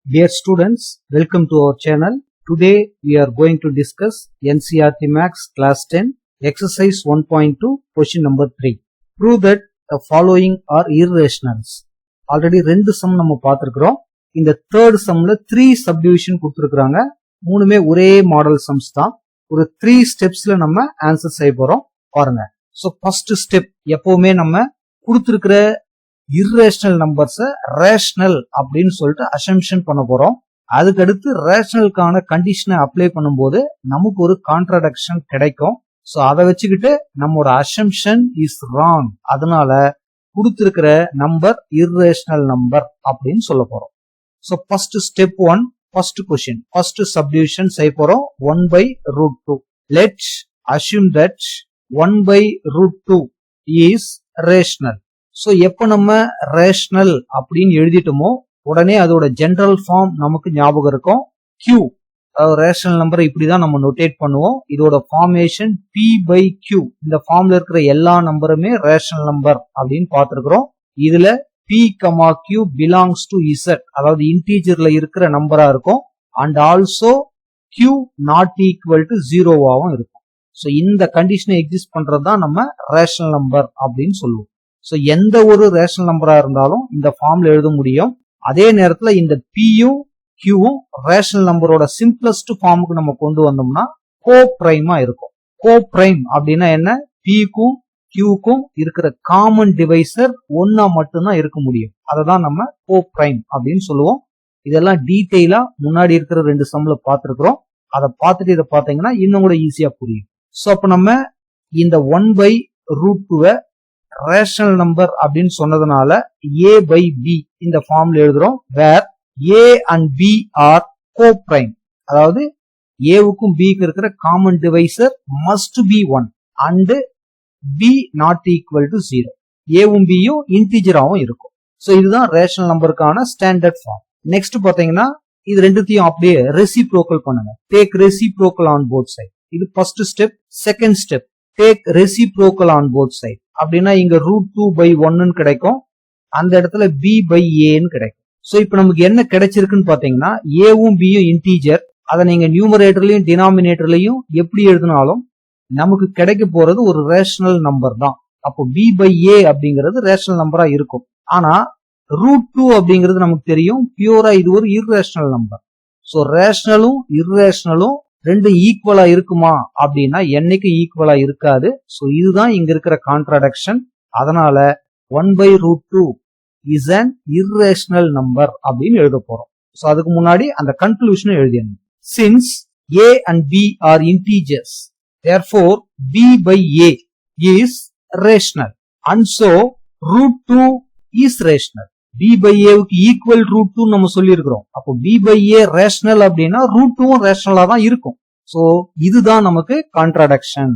Dear students, welcome to our channel. Today we are going to discuss NCERT Maths Class 10, Exercise 1.2, question number 3. Prove that the following are irrationals. Already ரெண்டு sum நம்ம பார்த்திருக்கிறோம். இந்த third sumல 3 subdivision கொடுத்திருக்காங்க. மூணுமே ஒரே model sums தான். ஒரு 3 ஸ்டெப்ஸ்ல நம்ம ஆன்சர் செய்ய போறோம். பாருங்க. So first step எப்பவுமே நம்ம கொடுத்திருக்கிற irrational numbers rational அப்படின்னு சொல்லிட்டு assumption பண்ண போறோம். அதுக்கடுத்து ரேஷனலுக்கான கண்டிஷனை அப்ளை பண்ணும்போது நமக்கு ஒரு கான்ட்ராடிக்ஷன் கிடைக்கும். சோ அதை வச்சுக்கிட்டு நம்மளோட assumption is wrong. அதனால கொடுத்திருக்கிற நம்பர் irrational நம்பர் அப்படின்னு சொல்ல போறோம். So first step 1, first question, first subdivision செய்ய போறோம். 1/√2. Let's assume that 1/√2 is rational. So எப்ப நம்ம ரேஷனல் அப்படின்னு எழுதிட்டோமோ உடனே அதோட ஜெனரல் ஃபார்ம் நமக்கு ஞாபகம் இருக்கும். Q, ரேஷனல் நம்பரை இப்படிதான் நம்ம நோட்டேட் பண்ணுவோம். இதோட ஃபார்மேஷன் P/Q. இந்த ஃபார்ம்ல இருக்கிற எல்லா நம்பருமே ரேஷனல் நம்பர் அப்படின்னு பார்த்திருக்கிறோம். இதுல P, Q belongs to Z, அதாவது இன்டீஜர்ல இருக்கிற நம்பரா இருக்கும். And also Q not equal to 0வாவும் இருக்கும். சோ இந்த கண்டிஷனை எக்ஸிஸ்ட் பண்றதுதான் நம்ம ரேஷனல் நம்பர் அப்படின்னு சொல்லுவோம். சோ எந்த ஒரு ரேஷனல் நம்பரா இருந்தாலும் இந்த ஃபார்ம்ல எழுத முடியும். அதே நேரத்துல இந்த Pயும் Qவும் ரேஷனல் நம்பரோட சிம்பிளஸ்ட் ஃபார்முக்கு நம்ம கொண்டு வந்தோம்னா கோ பிரைமா இருக்கும். கோ பிரைம் அப்படின்னா என்ன? Pக்கும் Qக்கும் இருக்கிற காமன் டிவைசர் ஒன்னா மட்டும்தான் இருக்க முடியும். அததான் நம்ம கோ பிரைம் அப்படின்னு சொல்லுவோம். இதெல்லாம் டீடைலா முன்னாடி இருக்கிற 2 சம்ல பார்த்திருக்கிறோம். அதை பார்த்துட்டு இதை பார்த்தீங்கன்னா இன்னும் கூட ஈஸியா புரியும். சோ அப்ப நம்ம இந்த 1/√2 ரேஷனல் நம்பர் அப்படின்னு சொன்னதுனால A/B இந்த ஃபார்ம்ல எழுதுறோம். Where A and B are co-prime, அதாவது ஏவுக்கும் பிக்கு இருக்கிற common divisor must be 1 and B not equal to 0. ஏவும் பியும் இன்டிஜராவும் இருக்கும். சோ இதுதான் ரேஷனல் நம்பருக்கான ஸ்டாண்டர்ட் ஃபார்ம். நெக்ஸ்ட் பாத்தீங்கன்னா இது ரெண்டுத்தையும் அப்படியே ரெசிப்ரோக்கல் பண்ணுங்க. Take reciprocal on both side. இது first step. Second step, take reciprocal on both side. அப்படின்னா இங்க √2/1 கிடைக்கும். அந்த இடத்துல B/Aன்னு கிடைக்கும். சோ இப்ப நமக்கு என்ன கிடைச்சிருக்குன்னு பாத்தீங்கன்னா ஏவும் பியும் இன்டீஜர். அதை நீங்க நியூமரேட்டர்லயும் டினாமினேட்டர்லயும் எப்படி எழுதினாலும் நமக்கு கிடைக்க போறது ஒரு ரேஷனல் நம்பர் தான். அப்போ B/A அப்படிங்கிறது ரேஷனல் நம்பரா இருக்கும். ஆனா √2 அப்படிங்கிறது நமக்கு தெரியும் பியூரா இது ஒரு இர்ரேஷனல் நம்பர். சோ ரேஷனலும் இர்ரேஷனலும் ரெண்டும் ஈக்குவலா இருக்குமா அப்படின்னா என்னைக்கு ஈக்குவலா இருக்காது. சோ இதுதான் இங்க இருக்கிற கான்ட்ராடிக்ஷன். அதனால 1/√2 is an irrational number அப்படின்னு எழுத போறோம். சோ அதுக்கு முன்னாடி அந்த conclusion எழுதிடணும். Since A and B are integers, therefore B/A is rational and so √2 is rational. B/Aவுக்கு equal √2 நம்ம சொல்லி இருக்கிறோம். அப்போ B/A ரேஷனல் அப்படின்னா √2வும் ரேஷனலா தான் இருக்கும். சோ இதுதான் நமக்கு contradiction.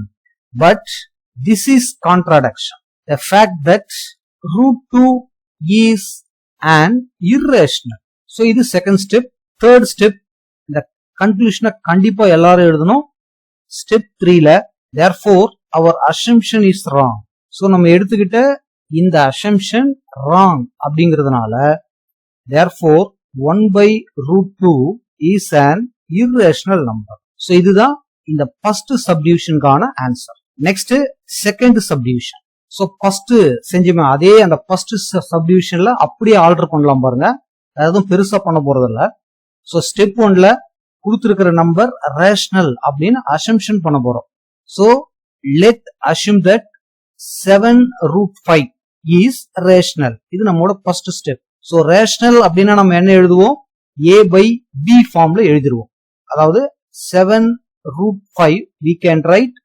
But this is contradiction. The fact that √2 is an irrational. So இது செகண்ட் ஸ்டெப். தேர்ட் ஸ்டெப், இந்த கன்க்ளூஷனை கண்டிப்பா எல்லாரும் எழுதணும். ஸ்டெப் 3ல therefore our assumption is wrong. So நம்ம எடுத்துக்கிட்ட இந்த assumption wrong அப்படிங்கிறதுனால therefore 1/√2 is an irrational number. So இதுதான் இந்த ஃபர்ஸ்ட் சப்டிவிஷனுக்கான answer. Next second subdivision. So first செஞ்சுமே அதே அந்த ஃபர்ஸ்ட் சப்டிவிஷன்ல அப்படியே ஆல்டர் பண்ணலாம் பாருங்க. அதுவும் பெருசா பண்ண போறது இல்ல. சோ ஸ்டெப் 1ல கொடுத்திருக்கிற நம்பர் ரேஷனல் அப்படின்னு அசம்ஷன் பண்ண போறோம். So let assume that 7√5 is rational. இது நம்மளோட ஃபர்ஸ்ட் ஸ்டெப். சோ ரேஷனல் அப்படின்னா நம்ம என்ன எழுதுவோம்? A/B ஃபார்ம்ல எழுதிருவோம். அதாவது 7√5 we can write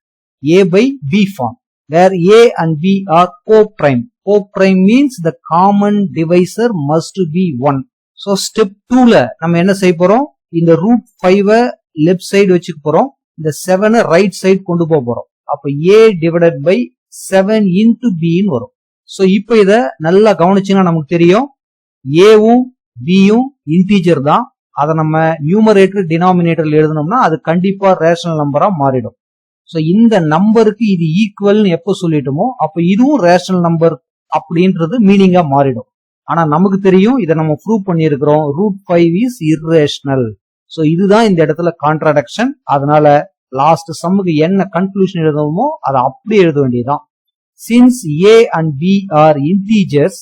A/B form where A and B are co-prime. Co-prime means the common divisor must be 1. So step 2ல நம்ம என்ன செய்ய போறோம்? இந்த √5 லெஃப்ட் சைடு வச்சுக்க போறோம். இந்த 7 ரைட் சைடு கொண்டு போக போறோம். அப்ப A/7 into B ன்னு வரும். சோ இப்போ இத நல்லா கவனிச்சீங்கன்னா நமக்கு தெரியும் ஏவும் பியும் இன்டீஜர் தான். அதை நம்ம நியூமரேட்டர் டினாமினேட்டர்ல எழுதணும்னா அது கண்டிப்பா ரேஷனல் நம்பரா மாறிடும். சோ இந்த நம்பருக்கு இது ஈக்குவல்னு எப்ப சொல்லிட்டோமோ அப்ப இதுவும் ரேஷனல் நம்பர் அப்படின்றது மீனிங்கா மாறிடும். ஆனா நமக்கு தெரியும் இதை நம்ம ப்ரூவ் பண்ணியிருக்கிறோம் √5 இஸ் irrational. சோ இதுதான் இந்த இடத்துல கான்ட்ராடிக்ஷன். அதனால லாஸ்ட் சம்முக்கு என்ன கன்க்ளூஷன் எழுதுவோமோ அதை அப்படி எழுத வேண்டியதுதான். Since a and b are integers,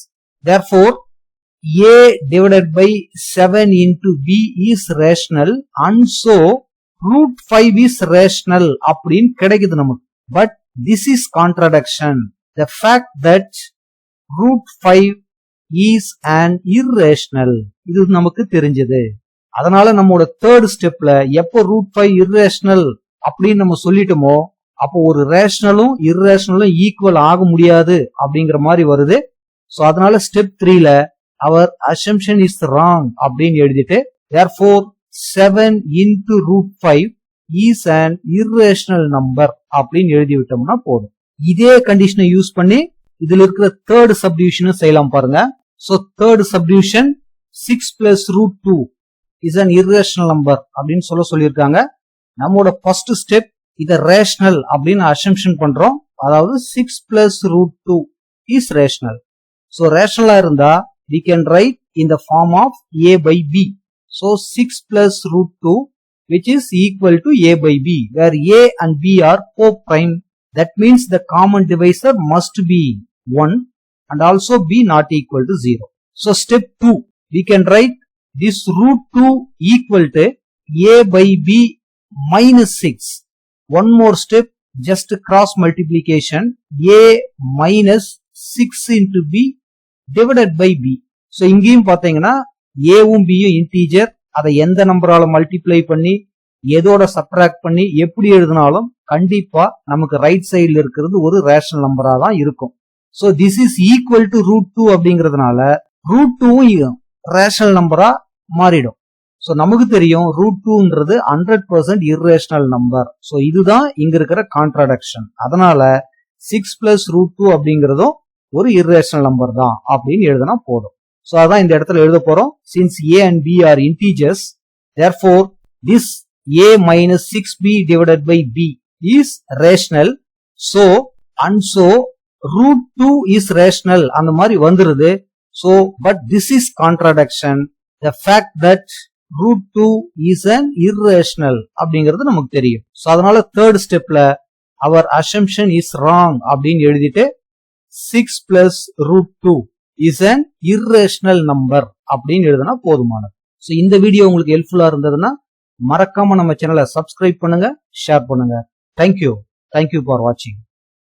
therefore a divided by 7 into b is rational and so √5 is rational அப்படின்னு கிடைக்குது நமக்கு. But this is contradiction. The fact that √5 is an irrational. இது நமக்கு தெரிஞ்சது. அதனால நம்மோட தேர்ட் ஸ்டெப்ல எப்போ √5 irrational அப்படின்னு நம்ம சொல்லிட்டோமோ அப்போ ஒரு ரேஷனலும் irrationalலும் ஈக்குவல் ஆக முடியாது அப்படிங்கிற மாதிரி வருது. சோ அதனால step 3ல our assumption is wrong அப்படின்னு எழுதிட்டு therefore 7 into √5 is an irrational number அப்படின்னு எழுதி விட்டோம்னா போதும். இதே கண்டிஷனை யூஸ் பண்ணி இதுல இருக்கிற தேர்ட் சப்டிவிஷன் செய்யலாம் பாருங்க. So third subdivision 6 plus √2 is an irrational number அப்படின்னு சொல்லியிருக்காங்க. நம்மோட ஃபர்ஸ்ட் ஸ்டெப் இத ரேஷனல் அப்படின்னு அசம்ஷன் பண்றோம். அதாவது 6 plus √2 is rational. சோ ரேஷனலா இருந்தா we can write in the form of a by b. So 6 plus √2 which is equal to a by b, where a and b are co-prime. That means the common divisor must be 1 and also b not equal to 0. So step 2, we can write this √2 equal to a by b minus 6. One more step, just cross multiplication, a minus 6 into b divided by b. So இங்கேயும் பாத்தீங்கன்னா ஏவும் பியும் integer, அதை எந்த நம்பரால multiply பண்ணி எதோட subtract பண்ணி எப்படி எழுதினாலும் கண்டிப்பா நமக்கு ரைட் சைடுல இருக்கிறது ஒரு ரேஷனல் நம்பரா தான் இருக்கும். So this is equal to √2 அப்படிங்கறதுனால √2 ரேஷனல் நம்பரா மாறிடும். சோ நமக்கு தெரியும் √2ன்றது 100% irrational நம்பர். சோ இதுதான் இங்க இருக்கிற கான்ட்ராடிக்ஷன். அதனால 6 plus √2 அப்படிங்கறதும் ஒரு irrational நம்பர் தான் அப்படின்னு எழுதினா போதும். சோ அதான் இந்த இடத்துல எழுத போறோம். Since a and b are integers, therefore this a minus 6b divided by b is rational. So and so √2 is rational அந்த மாதிரி வந்துருது. So but this is contradiction. The fact that √2 is an irrational அப்படிங்கிறது நமக்கு தெரியும். So அதனால third ஸ்டெப்ல our assumption is wrong அப்படின்னு எழுதிட்டு 6 plus √2 is an irrational number அப்படின்னு எழுதினா போதுமானது. சோ இந்த வீடியோ உங்களுக்கு ஹெல்ப்ஃபுல்லா இருந்ததுன்னா மறக்காம நம்ம சேனலை சப்ஸ்கிரைப் பண்ணுங்க, ஷேர் பண்ணுங்க. தேங்க்யூ ஃபார் வாட்சிங்.